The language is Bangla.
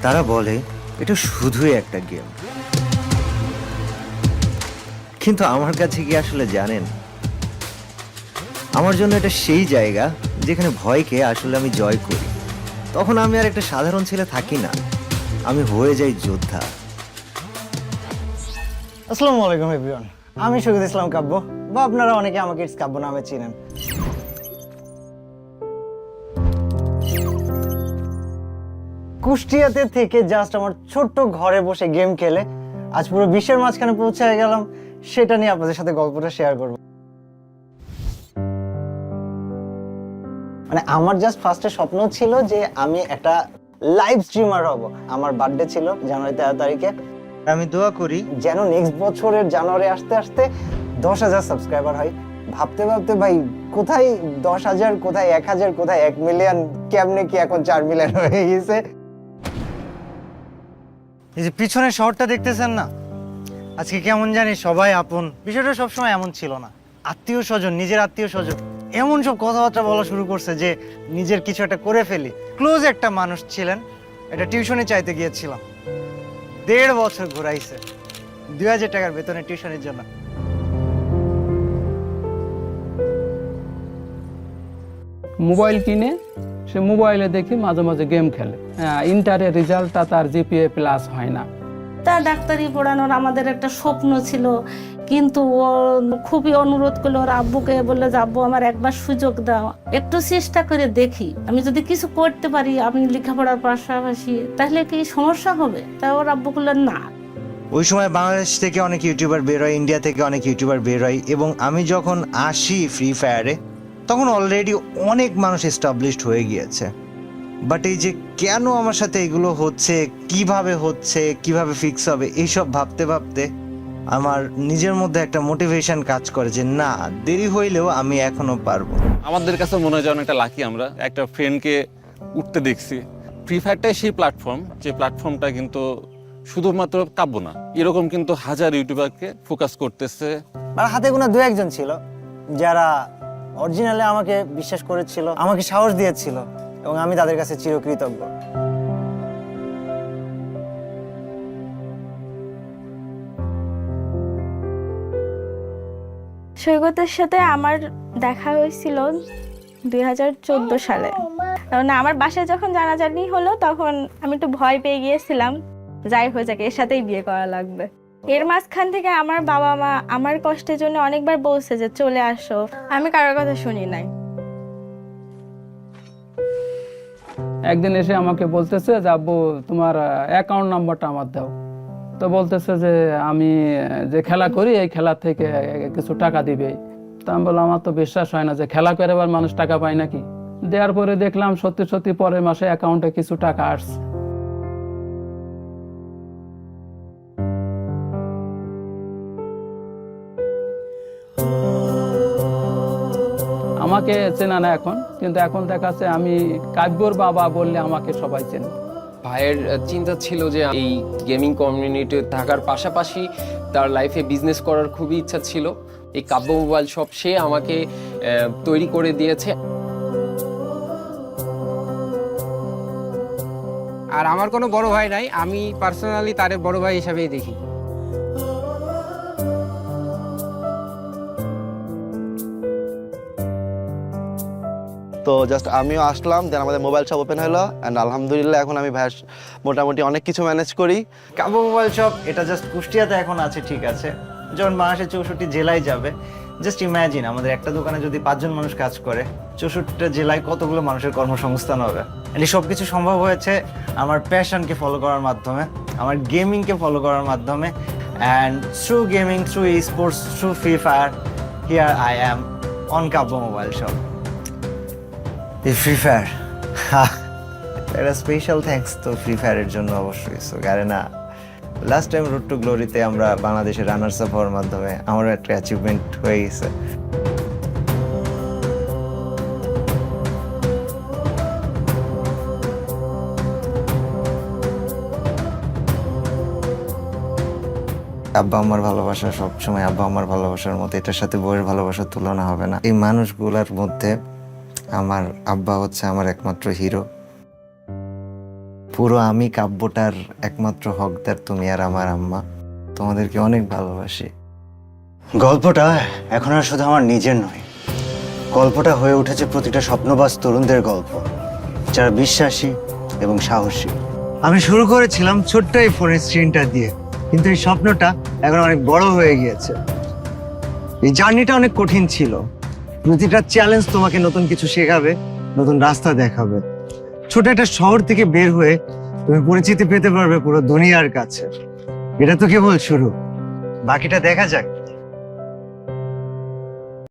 তারা বলে এটা শুধুই একটা গেম, কিন্তু আমার কাছে কি আসলে জানেন, আমার জন্য এটা সেই জায়গা যেখানে ভয়কে আসলে আমি জয় করি। তখন আমি আর একটা সাধারণ ছেলে থাকি না, আমি হয়ে যাই যোদ্ধা। আসসালামু আলাইকুম এভরিওয়ান, আমি শহীদ ইসলাম কাব্য, বা আপনারা অনেকে আমাকে ইটস কাব্য নামে চিনেন। কুষ্টিয়াতে থেকে জাস্ট আমার ছোট্ট ঘরে বসে গেম খেলে আজ পুরো বিশ্বের মাঝখানে পৌঁছে গেলাম, সেটা নিয়ে আপনাদের সাথে গল্পটা শেয়ার করব। মানে আমার জাস্ট ফার্স্টে স্বপ্ন ছিল যে আমি একটা লাইভ স্ট্রিমার হব। আমার বার্থডে ছিল জানুয়ারি 13 তারিখে। আমি দোয়া করি যেন নেক্সট বছরের জানুয়ারি আসতে আসতে 10,000 সাবস্ক্রাইবার হয়। ভাবতে ভাবতে ভাই কোথায় 10,000, কোথায় 1,000, কোথায় 1 মিলিয়ন, কেমনে কি এখন 4 মিলিয়ন হয়ে গেছে। এই যে পিছনের শহরটা দেখতেছেন না, আজকে কেমন জানি সবাই আপন। বিষয়টা সবসময় এমন ছিল না। আত্মীয় স্বজন, নিজের আত্মীয় স্বজন এমন সব কথাবার্তা বলা শুরু করছে যে নিজের কিছু একটা করে ফেলি। ক্লোজ একটা মানুষ ছিলেন, এটা টিউশনে চাইতে গিয়েছিলাম, 1.5 বছর ঘুরাইছে 2,000 টাকার বেতনের টিউশনের জন্য। মোবাইল কিনে সে মোবাইলে দেখি মাঝে মাঝে গেম খেলে। ইন্টারের রেজাল্টটা তার জিপিএ প্লাস হয় না। তার ডাক্তারি পড়ানোর আমাদের একটা স্বপ্ন ছিল, কিন্তু ও খুবই অনুরোধ করলো ওর আব্বুকে, বললো যে আব্বু আমার একবার সুযোগ দাও, একটু চেষ্টা করে দেখি, আমি যদি কিছু করতে পারি আমি লেখাপড়ার পাশাপাশি, তাহলে কি সমস্যা হবে? তা ওর আব্বু বললেন না। ওই সময় বাংলাদেশ থেকে অনেক ইউটিউবার বের হয়, ইন্ডিয়া থেকে অনেক ইউটিউবার বের হয়, এবং আমি যখন আসি ফ্রি ফায়ারে তখন অলরেডি অনেক মানুষ এস্টাবলিশড হয়ে গিয়েছে। বাট এই যে কেন আমার সাথে এগুলো হচ্ছে, কিভাবে ফিক্স হবে, এইসব ভাবতে ভাবতে আমার নিজের মধ্যে একটা মোটিভেশন কাজ করে যে না, দেরি হইলেও আমি এখনো পারবো। আমাদের কাছে মনে হয় যেন একটা লাকি, আমরা একটা ফ্রেন্ডকে উঠতে দেখছি। ফ্রি ফায়ারটাই সেই প্ল্যাটফর্ম, যে প্ল্যাটফর্মটা কিন্তু শুধুমাত্র কাব্য না, এরকম কিন্তু হাজার ইউটিউবারকে ফোকাস করতেছে। আর হাতে গোনা 2-1 জন ছিল যারা অরিজিনালি আমাকে বিশ্বাস করেছিল, আমাকে সাহস দিয়েছিল, এবং আমি তাদের কাছে চিরকৃতজ্ঞ। সৈকতের সাথে আমার দেখা হয়েছিল 2014 সালে। কারণ আমার বাসায় যখন জানাজানি হলো তখন আমি একটু ভয় পেয়ে গিয়েছিলাম, যাই হয়ে যাক এর সাথেই বিয়ে করা লাগবে। এর মাঝখান থেকে আমার বাবা মা আমার কষ্টের জন্য অনেকবার বলছে যে চলে আসো, আমি কারোর কথা শুনি নাই। একদিন এসে আমাকে বলতেছে যে আব্বু তোমার অ্যাকাউন্ট নাম্বারটা আমার দাও। তো বলতেছে যে আমি যে খেলা করি এই খেলা থেকে কিছু টাকা দিবে। তো আমি বললাম আমার তো বিশ্বাস হয় না যে খেলা করে আবার মানুষ টাকা পায় নাকি। দেওয়ার পরে দেখলাম সত্যি সত্যি পরের মাসে অ্যাকাউন্টে কিছু টাকা আসছে। আমাকে চেনা না এখন, কিন্তু এখন দেখাচ্ছে আমি কাব্যর বাবা বললে আমাকে সবাই চেনে। ভাইয়ের চিন্তা ছিল যে এই গেমিং কমিউনিটি থাকার পাশাপাশি তার লাইফে বিজনেস করার খুবই ইচ্ছা ছিল। এই কাব্য মোবাইল শপ সে আমাকে তৈরি করে দিয়েছে। আর আমার কোনো বড় ভাই নাই, আমি পার্সোনালি তার বড় ভাই হিসাবেই দেখি। তো জাস্ট আমিও আসলাম, দেন আমাদের মোবাইল শপ ওপেন হলো, অ্যান্ড আলহামদুলিল্লাহ এখন আমি ভাই মোটামুটি অনেক কিছু ম্যানেজ করি। কাব্য মোবাইল শপ এটা জাস্ট কুষ্টিয়াতে এখন আছে, ঠিক আছে, যখন বাংলাদেশের 64 জেলায় যাবে, জাস্ট ইম্যাজিন আমাদের একটা দোকানে যদি 5 জন মানুষ কাজ করে, 64টা জেলায় কতগুলো মানুষের কর্মসংস্থান হবে। এই সব কিছু সম্ভব হয়েছে আমার প্যাশনকে ফলো করার মাধ্যমে, আমার গেমিংকে ফলো করার মাধ্যমে, and through gaming, through sports, through free fire, here I am on Kabya mobile shop. এই ফ্রি ফায়ার, একটা স্পেশাল থ্যাঙ্কস তো ফ্রি ফায়ারের জন্য অবশ্যই। সো কারণ লাস্ট টাইম রোড টু গ্লোরিতে আমরা বাংলাদেশের রানার্স আপ হওয়ার মাধ্যমে আমারও একটা অ্যাচিভমেন্ট হয়ে গেছে। আব্বা আমার ভালোবাসা সবসময় আব্বা আমার ভালোবাসার মতো, এটার সাথে বউয়ের ভালোবাসার তুলনা হবে না। এই মানুষগুলোর মধ্যে আমার আব্বা হচ্ছে আমার একমাত্র হিরো। পুরো আমি কাব্যটার একমাত্র হকদার তুমি আর আমার আম্মা। তোমাদেরকে অনেক ভালোবাসি। গল্পটা এখন আর শুধু আমার নিজের নয়, গল্পটা হয়ে উঠেছে প্রতিটা স্বপ্নবাজ তরুণদের গল্প, যারা বিশ্বাসী এবং সাহসী। আমি শুরু করেছিলাম ছোট্ট এই ফোনের স্ক্রিনটা দিয়ে, কিন্তু এই স্বপ্নটা এখন অনেক বড় হয়ে গিয়েছে। এই জার্নিটা অনেক কঠিন ছিল। প্রতিটা চ্যালেঞ্জ তোমাকে নতুন কিছু শেখাবে, নতুন রাস্তা দেখাবে। ছোট একটা শহর থেকে বের হয়ে তুমি পরিচিতি পেতে পারবে পুরো দুনিয়ার কাছে। এটা তো কেবল শুরু, বাকিটা দেখা যাক।